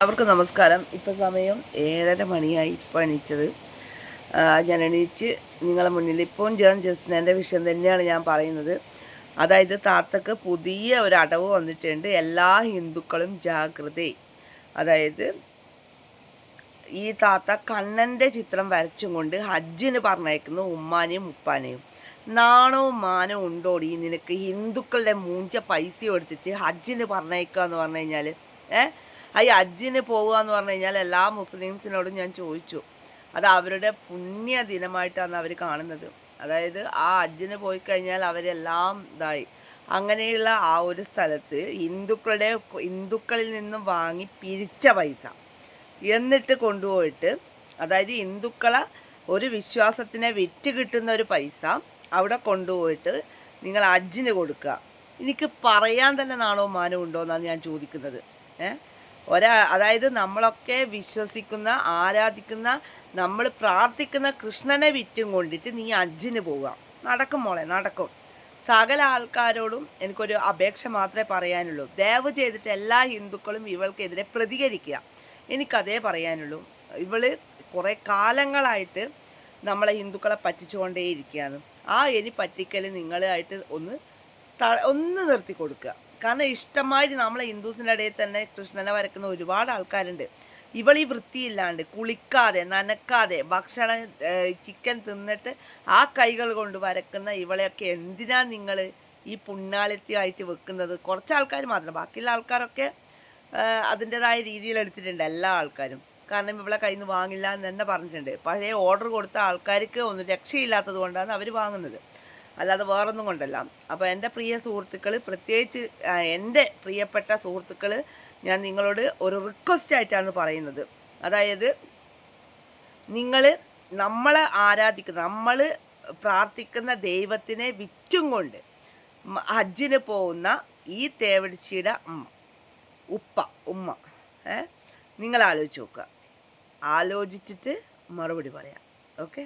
അവർക്ക് നമസ്കാരം. ഇപ്പം സമയം 7:30 മണിയായി. ഇപ്പോൾ എണീച്ചത്. ഞാൻ എണീച്ച് നിങ്ങളുടെ മുന്നിൽ ഇപ്പോൾ ജസ്റ്റിൻ്റെ വിഷയം തന്നെയാണ് ഞാൻ പറയുന്നത്. അതായത് താത്തക്ക് പുതിയ ഒരു അടവ് വന്നിട്ടുണ്ട്. എല്ലാ ഹിന്ദുക്കളും ജാഗ്രത. അതായത് ഈ താത്ത കണ്ണൻ്റെ ചിത്രം വരച്ചും കൊണ്ട് ഹജ്ജിന് പറഞ്ഞയക്കുന്നു ഉമ്മാനെയും ഉപ്പാനെയും. നാണവും മാനവും ഉണ്ടോടി നിനക്ക്? ഹിന്ദുക്കളുടെ മൂഞ്ച പൈസ എടുത്തിട്ട് ഹജ്ജിന് പറഞ്ഞയക്കുക എന്ന് പറഞ്ഞു കഴിഞ്ഞാൽ ഈ ഹജ്ജിന് പോവുക എന്ന് പറഞ്ഞു കഴിഞ്ഞാൽ എല്ലാ മുസ്ലിംസിനോടും ഞാൻ ചോദിച്ചു. അത് അവരുടെ പുണ്യ ദിനമായിട്ടാണ് അവർ കാണുന്നത്. അതായത് ആ ഹജ്ജിന് പോയി കഴിഞ്ഞാൽ അവരെല്ലാം ഇതായി. അങ്ങനെയുള്ള ആ ഒരു സ്ഥലത്ത് ഹിന്ദുക്കളിൽ നിന്നും വാങ്ങി പിരിച്ച പൈസ എന്നിട്ട് കൊണ്ടുപോയിട്ട്, അതായത് ഹിന്ദുക്കളെ ഒരു വിശ്വാസത്തിനെ വിറ്റ് കിട്ടുന്ന ഒരു പൈസ അവിടെ കൊണ്ടുപോയിട്ട് നിങ്ങൾ ഹജ്ജിന് കൊടുക്കുക. എനിക്ക് പറയാൻ തന്നെ നാണോ മാനോ ഉണ്ടോ എന്നാണ് ഞാൻ ചോദിക്കുന്നത്. അതായത് നമ്മളൊക്കെ വിശ്വസിക്കുന്ന, ആരാധിക്കുന്ന, നമ്മൾ പ്രാർത്ഥിക്കുന്ന കൃഷ്ണനെ വിറ്റും കൊണ്ടിട്ട് നീ ഹജ്ജിന് പോവുക. നടക്കും മോളെ, നടക്കും. സകല ആൾക്കാരോടും എനിക്കൊരു അപേക്ഷ മാത്രമേ പറയാനുള്ളൂ. ദയവ് ചെയ്തിട്ട് എല്ലാ ഹിന്ദുക്കളും ഇവൾക്കെതിരെ പ്രതികരിക്കുക. എനിക്കതേ പറയാനുള്ളൂ. ഇവള് കുറേ കാലങ്ങളായിട്ട് നമ്മളെ ഹിന്ദുക്കളെ പറ്റിച്ചുകൊണ്ടേയിരിക്കുകയാണ്. ആ പറ്റിക്കൽ നിങ്ങളായിട്ട് ഒന്ന് നിർത്തി കൊടുക്കുക. കാരണം ഇഷ്ടമായിട്ട് നമ്മളെ ഹിന്ദുസിൻ്റെ ഇടയിൽ തന്നെ കൃഷ്ണനെ വരക്കുന്ന ഒരുപാട് ആൾക്കാരുണ്ട്. ഇവളീ വൃത്തിയില്ലാണ്ട് കുളിക്കാതെ നനക്കാതെ ഭക്ഷണം ചിക്കൻ തിന്നിട്ട് ആ കൈകൾ കൊണ്ട് വരക്കുന്ന ഇവളെയൊക്കെ എന്തിനാ നിങ്ങൾ ഈ പുണ്യാളിത്യമായിട്ട് വെക്കുന്നത്? കുറച്ച് ആൾക്കാർ മാത്രം, ബാക്കിയുള്ള ആൾക്കാരൊക്കെ അതിൻ്റെതായ രീതിയിൽ എടുത്തിട്ടുണ്ട്, എല്ലാ ആൾക്കാരും. കാരണം ഇവളെ കയ്യിൽ നിന്ന് വാങ്ങില്ല എന്ന് തന്നെ പറഞ്ഞിട്ടുണ്ട്. പഴയ ഓർഡർ കൊടുത്ത ആൾക്കാർക്ക് ഒന്നും രക്ഷയില്ലാത്തത് കൊണ്ടാണ് അവർ വാങ്ങുന്നത്, അല്ലാതെ വേറൊന്നും കൊണ്ടല്ല. അപ്പോൾ എൻ്റെ പ്രിയ സുഹൃത്തുക്കൾ, പ്രത്യേകിച്ച് എൻ്റെ പ്രിയപ്പെട്ട സുഹൃത്തുക്കൾ, ഞാൻ നിങ്ങളോട് ഒരു റിക്വസ്റ്റായിട്ടാണ് പറയുന്നത്. അതായത് നമ്മളെ ആരാധിക്കുന്ന, നമ്മൾ പ്രാർത്ഥിക്കുന്ന ദൈവത്തിനെ വിറ്റും കൊണ്ട് ഹജ്ജിന് പോകുന്ന ഈ തേവടിച്ചിയുടെ ഉമ്മ നിങ്ങൾ ആലോചിച്ച് നോക്കുക. ആലോചിച്ചിട്ട് മറുപടി പറയാം. ഓക്കെ.